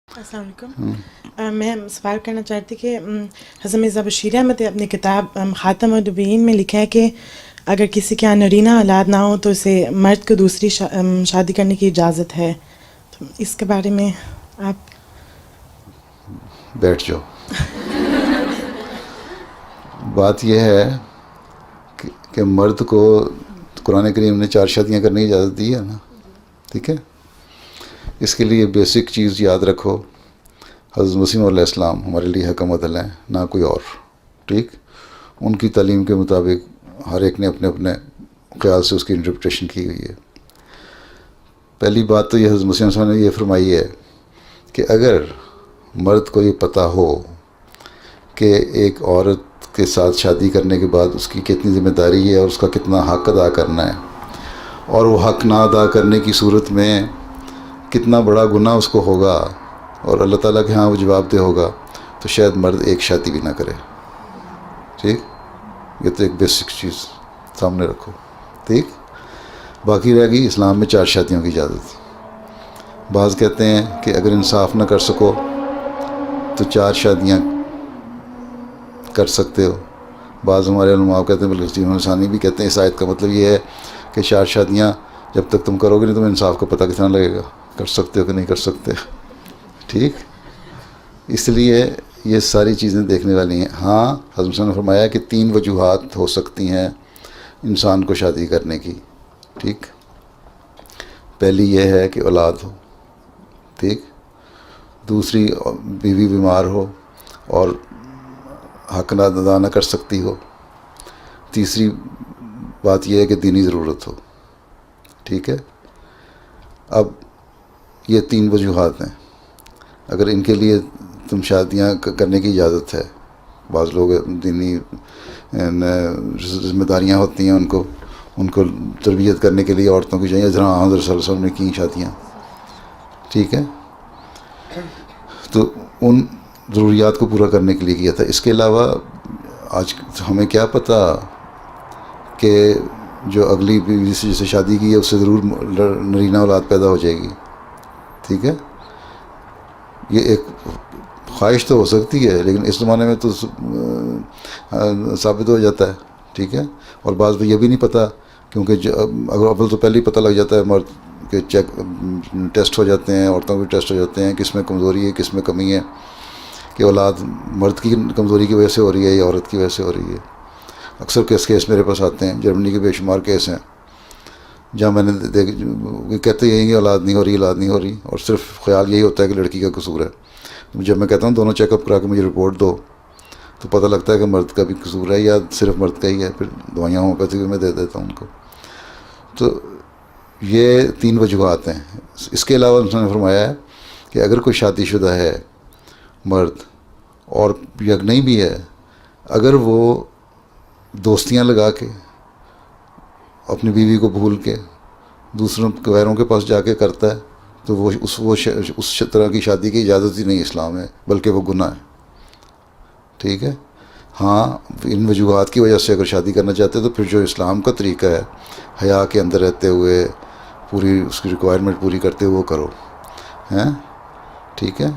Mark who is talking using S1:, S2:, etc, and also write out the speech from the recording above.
S1: السلام علیکم. میں سوال کرنا چاہتی کہ حضرت مرزا بشیر احمد اپنی کتاب خاتم النبیین میں لکھا ہے کہ اگر کسی کے یہاں نرینہ اولاد نہ ہو تو اسے مرد کو دوسری شادی کرنے کی اجازت ہے. تو اس کے بارے میں آپ
S2: بیٹھ جاؤ. بات یہ ہے کہ مرد کو قرآن کریم نے 4 شادیاں کرنے کی اجازت دی ہے نا. ٹھیک ہے. اس کے لیے بیسک چیز یاد رکھو، حضرت مسیح علیہ السلام ہمارے لیے حکم عدل ہیں، نہ کوئی اور. ٹھیک. ان کی تعلیم کے مطابق ہر ایک نے اپنے اپنے خیال سے اس کی انٹرپریٹیشن کی ہوئی ہے. پہلی بات تو یہ حضرت مسیح علیہ السلام نے یہ فرمائی ہے کہ اگر مرد کو یہ پتہ ہو کہ ایک عورت کے ساتھ شادی کرنے کے بعد اس کی کتنی ذمہ داری ہے اور اس کا کتنا حق ادا کرنا ہے، اور وہ حق نہ ادا کرنے کی صورت میں کتنا بڑا گناہ اس کو ہوگا اور اللہ تعالیٰ کے ہاں وہ جواب دہ ہوگا، تو شاید مرد ایک شادی بھی نہ کرے. ٹھیک. یہ تو ایک بیسک چیز سامنے رکھو. ٹھیک. باقی رہ گئی اسلام میں 4 شادیوں کی اجازت. بعض کہتے ہیں کہ اگر انصاف نہ کر سکو تو 4 شادیاں کر سکتے ہو. بعض ہمارے علماء کہتے ہیں، بلکہ جنہوں ثانی بھی کہتے ہیں اس آیت کا مطلب یہ ہے کہ 4 شادیاں جب تک تم کرو گے نہیں تمہیں انصاف کا پتہ کتنا لگے گا، کر سکتے ہو کہ نہیں کر سکتے. ٹھیک. اس لیے یہ ساری چیزیں دیکھنے والی ہیں. ہاں حضرت صاحب نے فرمایا کہ 3 وجوہات ہو سکتی ہیں انسان کو شادی کرنے کی. ٹھیک. پہلی یہ ہے کہ اولاد ہو. ٹھیک. دوسری بیوی بیمار ہو اور حق ادا نہ کر سکتی ہو. تیسری بات یہ ہے کہ دینی ضرورت ہو. ٹھیک ہے. اب یہ 3 وجوہات ہیں. اگر ان کے لیے تم شادیاں کرنے کی اجازت ہے، بعض لوگ دینی ذمہ داریاں ہوتی ہیں ان کو تربیت کرنے کے لیے عورتوں کی چاہیے، جہاں حضرت صلی اللہ علیہ وسلم نے کی شادیاں. ٹھیک ہے. تو ان ضروریات کو پورا کرنے کے لیے کیا تھا. اس کے علاوہ آج ہمیں کیا پتہ کہ جو اگلی بیوی سے جسے شادی کی ہے اس سے ضرور نرینہ اولاد پیدا ہو جائے گی. ٹھیک ہے. یہ ایک خواہش تو ہو سکتی ہے لیکن اس زمانے میں تو ثابت ہو جاتا ہے. ٹھیک ہے. اور بعض کو یہ بھی نہیں پتہ، کیونکہ اگر اول تو پہلے ہی پتہ لگ جاتا ہے مرد کے ٹیسٹ ہو جاتے ہیں، عورتوں کے ٹیسٹ ہو جاتے ہیں، کس میں کمزوری ہے کس میں کمی ہے، کہ اولاد مرد کی کمزوری کی وجہ سے ہو رہی ہے یا عورت کی وجہ سے ہو رہی ہے. اکثر کیس میرے پاس آتے ہیں، جرمنی کے بے شمار کیس ہیں جہاں میں نے کہتے ہیں کہ اولاد نہیں ہو رہی اور صرف خیال یہی ہوتا ہے کہ لڑکی کا قصور ہے. جب میں کہتا ہوں دونوں چیک اپ کرا کے مجھے رپورٹ دو تو پتہ لگتا ہے کہ مرد کا بھی قصور ہے یا صرف مرد کا ہی ہے. پھر دوائیاں ہومیوپیتھی میں دے دیتا ہوں ان کو. تو یہ 3 وجوہات ہیں. اس کے علاوہ انہوں نے فرمایا ہے کہ اگر کوئی شادی شدہ ہے مرد اور یا نہیں بھی ہے، اگر وہ دوستیاں لگا کے اپنی بیوی کو بھول کے دوسروں غیروں کے پاس جا کے کرتا ہے تو وہ اس طرح کی شادی کی اجازت ہی نہیں اسلام میں، بلکہ وہ گناہ ہے. ٹھیک ہے. ہاں ان وجوہات کی وجہ سے اگر شادی کرنا چاہتے تو پھر جو اسلام کا طریقہ ہے حیا کے اندر رہتے ہوئے پوری اس کی ریکوائرمنٹ پوری کرتے ہوئے وہ کرو. ہیں. ٹھیک ہے.